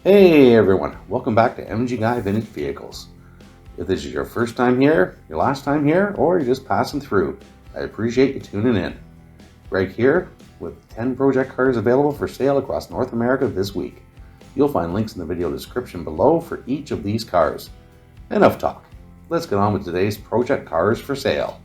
Hey everyone, welcome back to MG Guy Vintage Vehicles. If this is your first time here, your last time here, or you're just passing through, I appreciate you tuning in. Right here, with 10 project cars available for sale across North America this week. You'll find links in the video description below for each of these cars. Enough talk, let's get on with today's project cars for sale.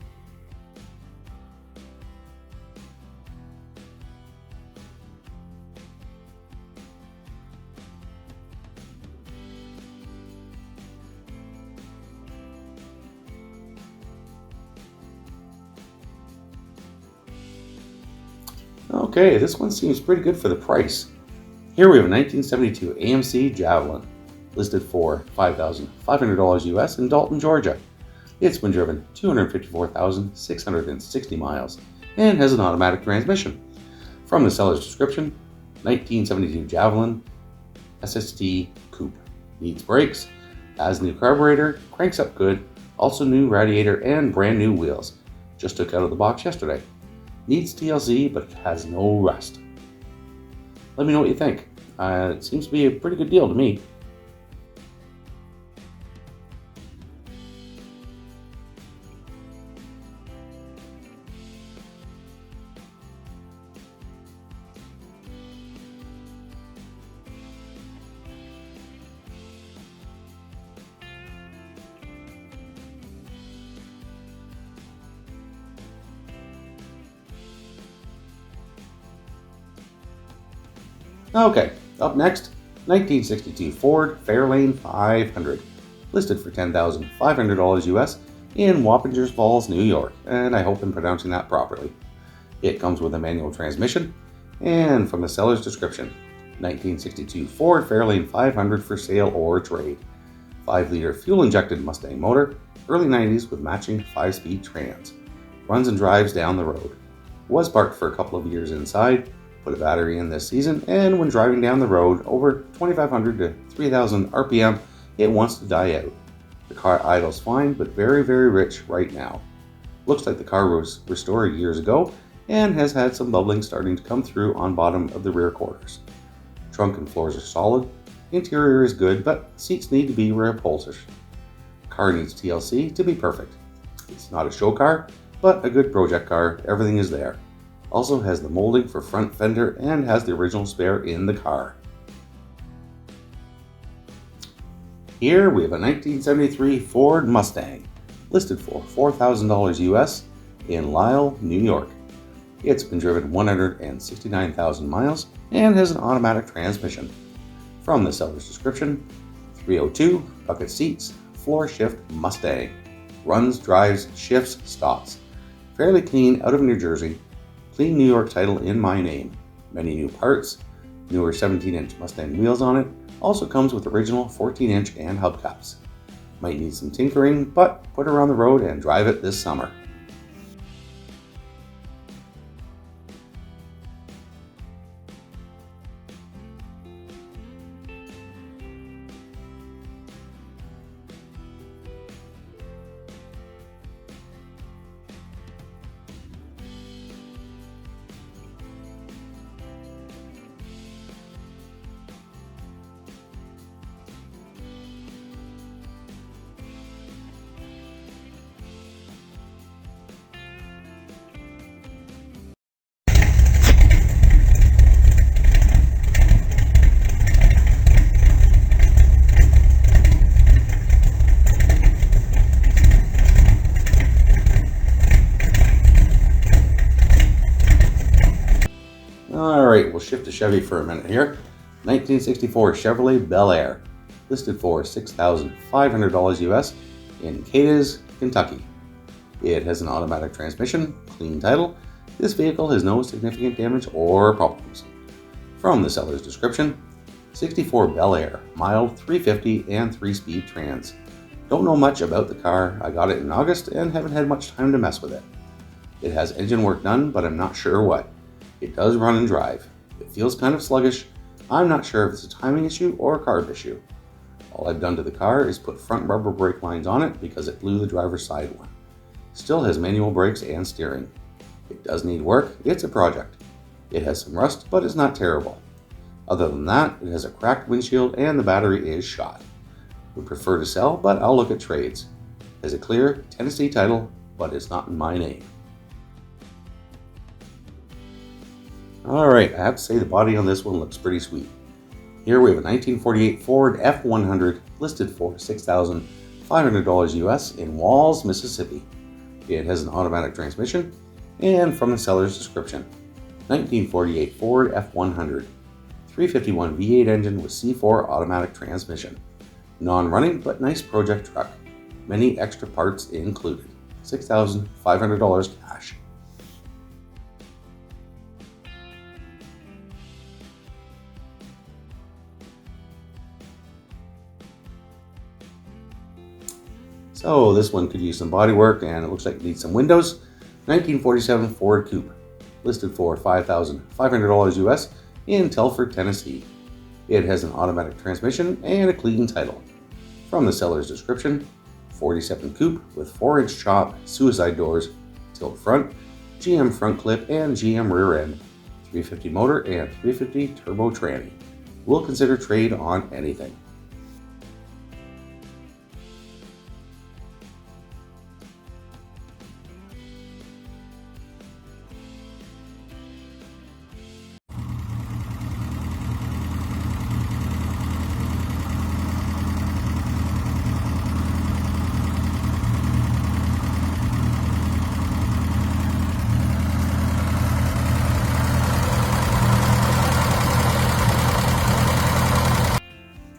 Okay, this one seems pretty good for the price. Here we have a 1972 AMC Javelin, listed for $5,500 US in Dalton, Georgia. It's been driven 254,660 miles and has an automatic transmission. From the seller's description, 1972 Javelin SST Coupe. Needs brakes, has new carburetor, cranks up good, also new radiator and brand new wheels. Just took out of the box yesterday. Needs TLC, but has no rust. Let me know what you think. It seems to be a pretty good deal to me. Okay, up next, 1962 Ford Fairlane 500, listed for $10,500 US in Wappingers Falls, New York, and I hope I'm pronouncing that properly. It comes with a manual transmission, and from the seller's description, 1962 Ford Fairlane 500 for sale or trade. 5-liter fuel-injected Mustang motor, early 90s with matching 5-speed trans. Runs and drives down the road. Was parked for a couple of years inside, put a battery in this season, and when driving down the road over 2,500 to 3,000 RPM, it wants to die out. The car idles fine, but very rich right now. Looks like the car was restored years ago and has had some bubbling starting to come through on bottom of the rear quarters. Trunk and floors are solid. Interior is good, but seats need to be reupholstered. Car needs TLC to be perfect. It's not a show car, but a good project car. Everything is there. Also has the molding for front fender and has the original spare in the car. Here we have a 1973 Ford Mustang, listed for $4,000 US in Lisle, New York. It's been driven 169,000 miles and has an automatic transmission. From the seller's description, 302, bucket seats, floor shift Mustang. Runs, drives, shifts, stops. Fairly clean out of New Jersey. Clean New York title in my name. Many new parts. Newer 17-inch Mustang wheels on it. Also comes with original 14-inch and hubcaps. Might need some tinkering, but put her on the road and drive it this summer. Alright, we'll shift to Chevy for a minute here. 1964 Chevrolet Belair, listed for $6,500 US in Cadiz, Kentucky. It has an automatic transmission, clean title. This vehicle has no significant damage or problems. From the seller's description, 64 Belair, mild 350 and 3-speed trans. Don't know much about the car. I got it in August and haven't had much time to mess with it. It has engine work done, but I'm not sure what. It does run and drive. It feels kind of sluggish. I'm not sure if it's a timing issue or a carb issue. All I've done to the car is put front rubber brake lines on it because it blew the driver's side one. Still has manual brakes and steering. It does need work. It's a project. It has some rust, but it's not terrible. Other than that, it has a cracked windshield and the battery is shot. Would prefer to sell, but I'll look at trades. Has a clear Tennessee title, but it's not in my name. Alright, I have to say the body on this one looks pretty sweet. Here we have a 1948 Ford F100 listed for $6,500 US in Walls, Mississippi. It has an automatic transmission, and from the seller's description, 1948 Ford F100, 351 V8 engine with C4 automatic transmission. Non-running but nice project truck. Many extra parts included. $6,500 cash. So this one could use some body work and it looks like it needs some windows. 1947 Ford Coupe, listed for $5,500 US in Telford, Tennessee. It has an automatic transmission and a clean title. From the seller's description, 47 Coupe with 4-inch chop, suicide doors, tilt front, GM front clip and GM rear end, 350 motor and 350 turbo tranny. We'll consider trade on anything.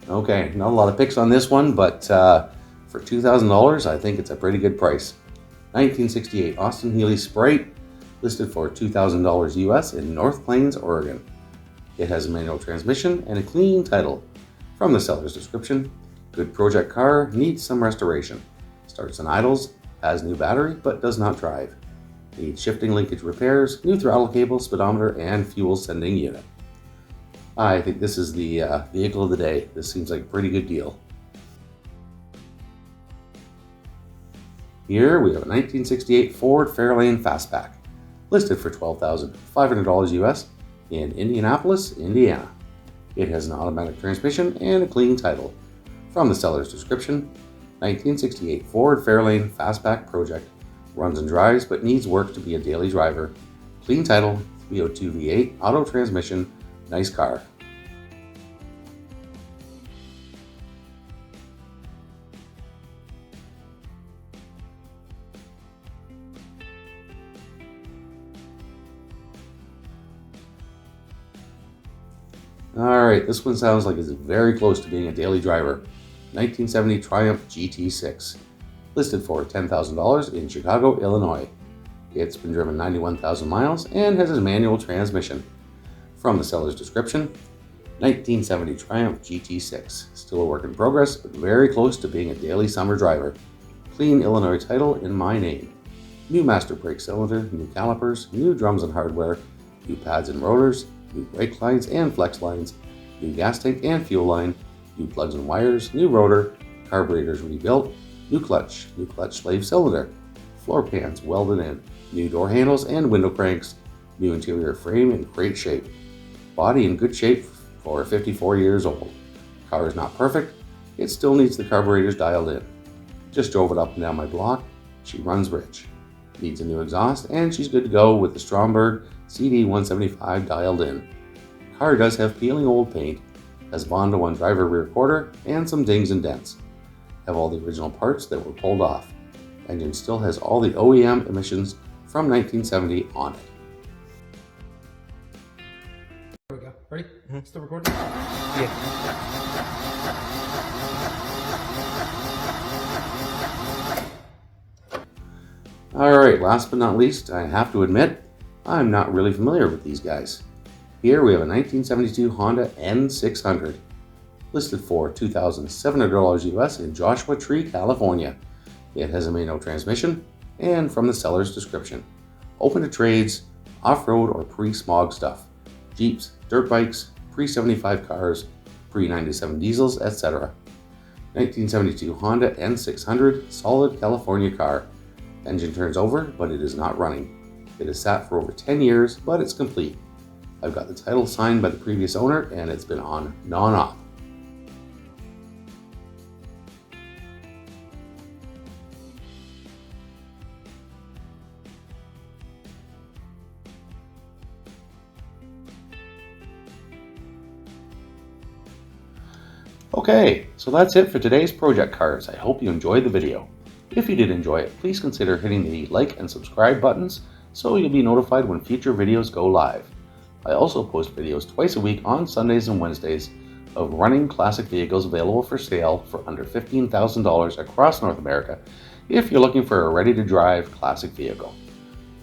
Okay, not a lot of picks on this one, but for $2,000, I think it's a pretty good price. 1968 Austin Healey Sprite, listed for $2,000 US in North Plains, Oregon. It has a manual transmission and a clean title. From the seller's description, good project car, needs some restoration. Starts and idles, has new battery, but does not drive. Needs shifting linkage repairs, new throttle cable, speedometer, and fuel sending unit. I think this is the vehicle of the day. This seems like a pretty good deal. Here we have a 1968 Ford Fairlane Fastback, listed for $12,500 US in Indianapolis, Indiana. It has an automatic transmission and a clean title. From the seller's description, 1968 Ford Fairlane Fastback Project, runs and drives but needs work to be a daily driver. Clean title, 302 V8 auto transmission. Nice car. Alright, this one sounds like it's very close to being a daily driver. 1970 Triumph GT6, listed for $10,000 in Chicago, Illinois. It's been driven 91,000 miles and has a manual transmission. From the seller's description, 1970 Triumph GT6, still a work in progress, but very close to being a daily summer driver. Clean Illinois title in my name. New master brake cylinder, new calipers, new drums and hardware, new pads and rotors, new brake lines and flex lines, new gas tank and fuel line, new plugs and wires, new rotor, carburetors rebuilt, new clutch slave cylinder, floor pans welded in, new door handles and window cranks, new interior frame in great shape. Body in good shape for 54 years old. Car is not perfect, it still needs the carburetors dialed in. Just drove it up and down my block, she runs rich. Needs a new exhaust and she's good to go with the Stromberg CD175 dialed in. Car does have peeling old paint, has Bondo 1 driver rear quarter and some dings and dents. Have all the original parts that were pulled off. Engine still has all the OEM emissions from 1970 on it. There we go. Ready? Still recording? Yeah. Alright, last but not least, I have to admit, I'm not really familiar with these guys. Here we have a 1972 Honda N600, listed for $2,700 US in Joshua Tree, California. It has a manual transmission, and from the seller's description, open to trades, off-road or pre-smog stuff, Jeeps, dirt bikes, pre-75 cars, pre-97 diesels, etc. 1972 Honda N600, solid California car. Engine turns over, but it is not running. It has sat for over 10 years, but it's complete. I've got the title signed by the previous owner and it's been on non-op. Okay, so that's it for today's project cars. I hope you enjoyed the video. If you did enjoy it, please consider hitting the like and subscribe buttons so you'll be notified when future videos go live. I also post videos twice a week on Sundays and Wednesdays of running classic vehicles available for sale for under $15,000 across North America if you're looking for a ready-to-drive classic vehicle.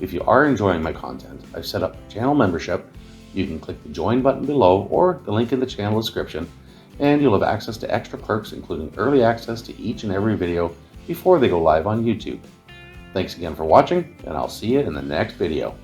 If you are enjoying my content, I've set up a channel membership. You can click the join button below or the link in the channel description, and you'll have access to extra perks including early access to each and every video before they go live on YouTube. Thanks again for watching, and I'll see you in the next video.